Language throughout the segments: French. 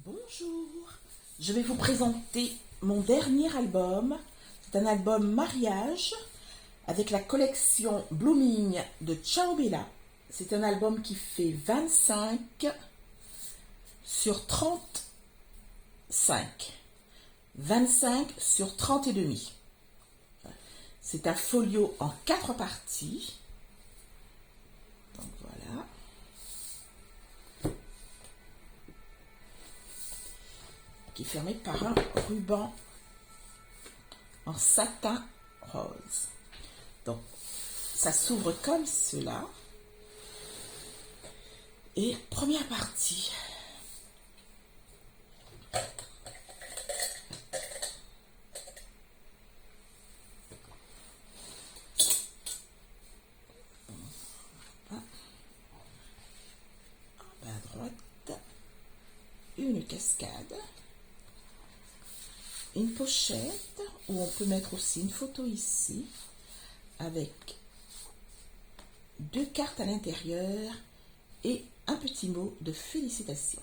Bonjour, je vais vous présenter mon dernier album. C'est un album mariage avec la collection Blooming de Ciao Bella. C'est un album qui fait 25 sur 35. 25 sur 30 et demi. C'est un folio en 4 parties. Donc voilà. Qui est fermé par un ruban en satin rose. Donc, ça s'ouvre comme cela. Et première partie. À droite, une cascade. Une pochette où on peut mettre aussi une photo ici avec 2 cartes à l'intérieur et un petit mot de félicitations.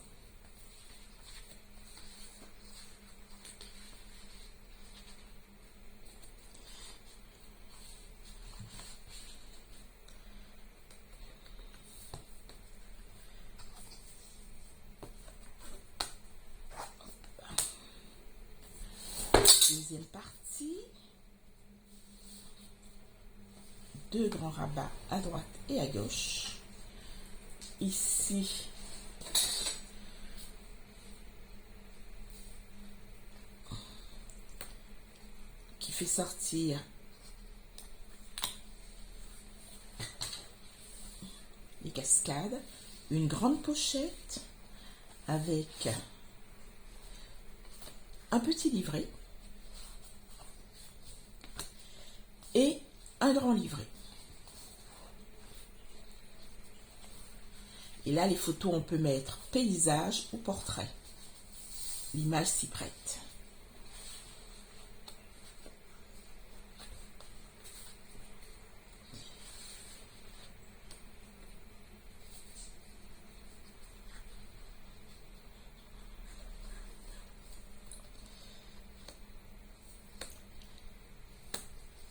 Deuxième partie. 2 grands rabats à droite et à gauche. Ici, qui fait sortir les cascades. Une grande pochette avec un petit livret et un grand livret. Et là, les photos, on peut mettre paysage ou portrait. L'image s'y prête.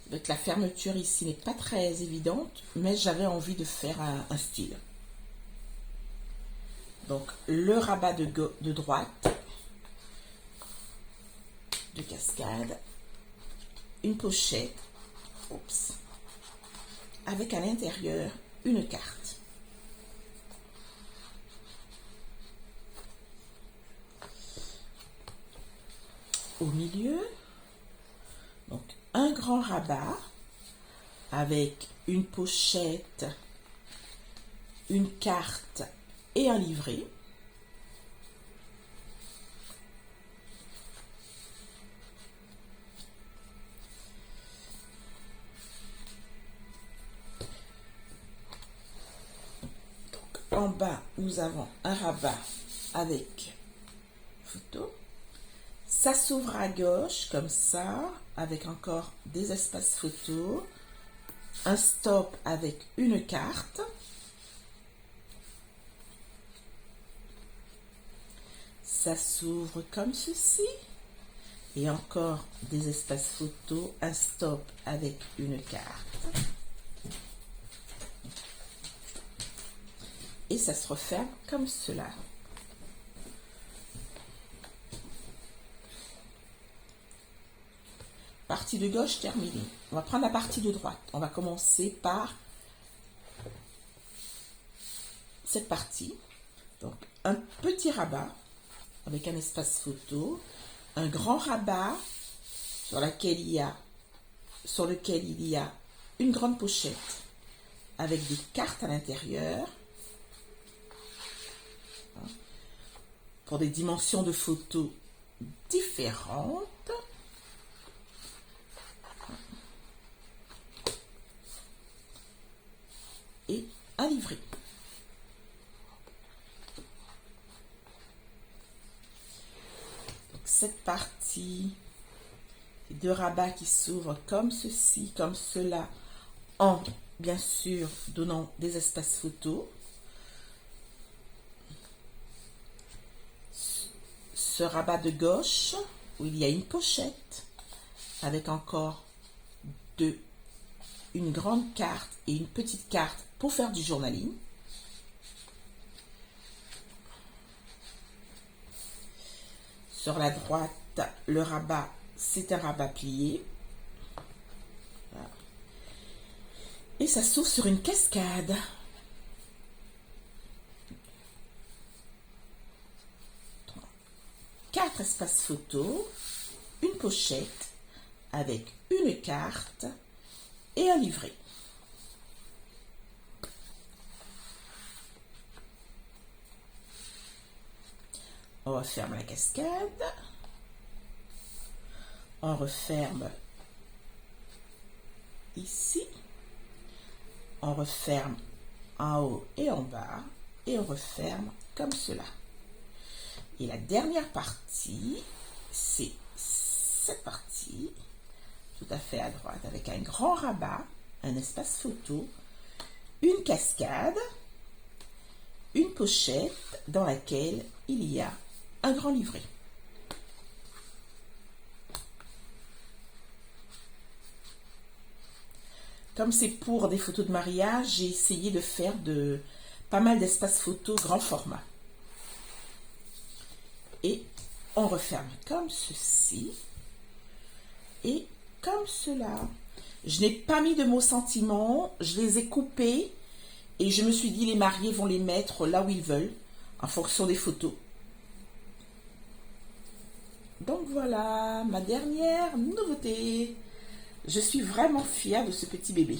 Donc la fermeture ici n'est pas très évidente, mais j'avais envie de faire un style. Donc le rabat de droite, de cascade, une pochette, avec à l'intérieur une carte. Au milieu, donc un grand rabat avec une pochette, une carte et un livret. Donc en bas, nous avons un rabat avec photo. Ça s'ouvre à gauche comme ça, avec encore des espaces photos, un stop avec une carte. Ça s'ouvre comme ceci, et encore des espaces photos, un stop avec une carte. Et ça se referme comme cela. Partie de gauche terminée. On va prendre la partie de droite. On va commencer par cette partie. Donc, un petit rabat avec un espace photo, un grand rabat sur lequel il y a une grande pochette avec des cartes à l'intérieur pour des dimensions de photos différentes. Et un livret. Donc cette partie, les 2 rabats qui s'ouvrent comme ceci, comme cela, en bien sûr donnant des espaces photos. ce rabat de gauche où il y a une pochette avec encore une grande carte et une petite carte pour faire du journaling. Sur la droite, le rabat, c'est un rabat plié. Voilà. Et ça s'ouvre sur une cascade. Quatre espaces photos, une pochette avec une carte et un livret. On referme la cascade. On referme ici. On referme en haut et en bas. Et on referme comme cela. Et la dernière partie, c'est cette partie, tout à fait à droite, avec un grand rabat, un espace photo, une cascade, une pochette dans laquelle il y a un grand livret. Comme c'est pour des photos de mariage, j'ai essayé de faire pas mal d'espaces photos grand format. Et on referme comme ceci et comme cela. Je n'ai pas mis de mots sentiments, je les ai coupés et je me suis dit les mariés vont les mettre là où ils veulent en fonction des photos. Donc voilà, ma dernière nouveauté. Je suis vraiment fière de ce petit bébé.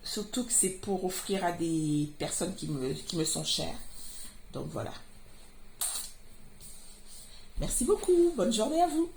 Surtout que c'est pour offrir à des personnes qui me sont chères. Donc voilà. Merci beaucoup. Bonne journée à vous.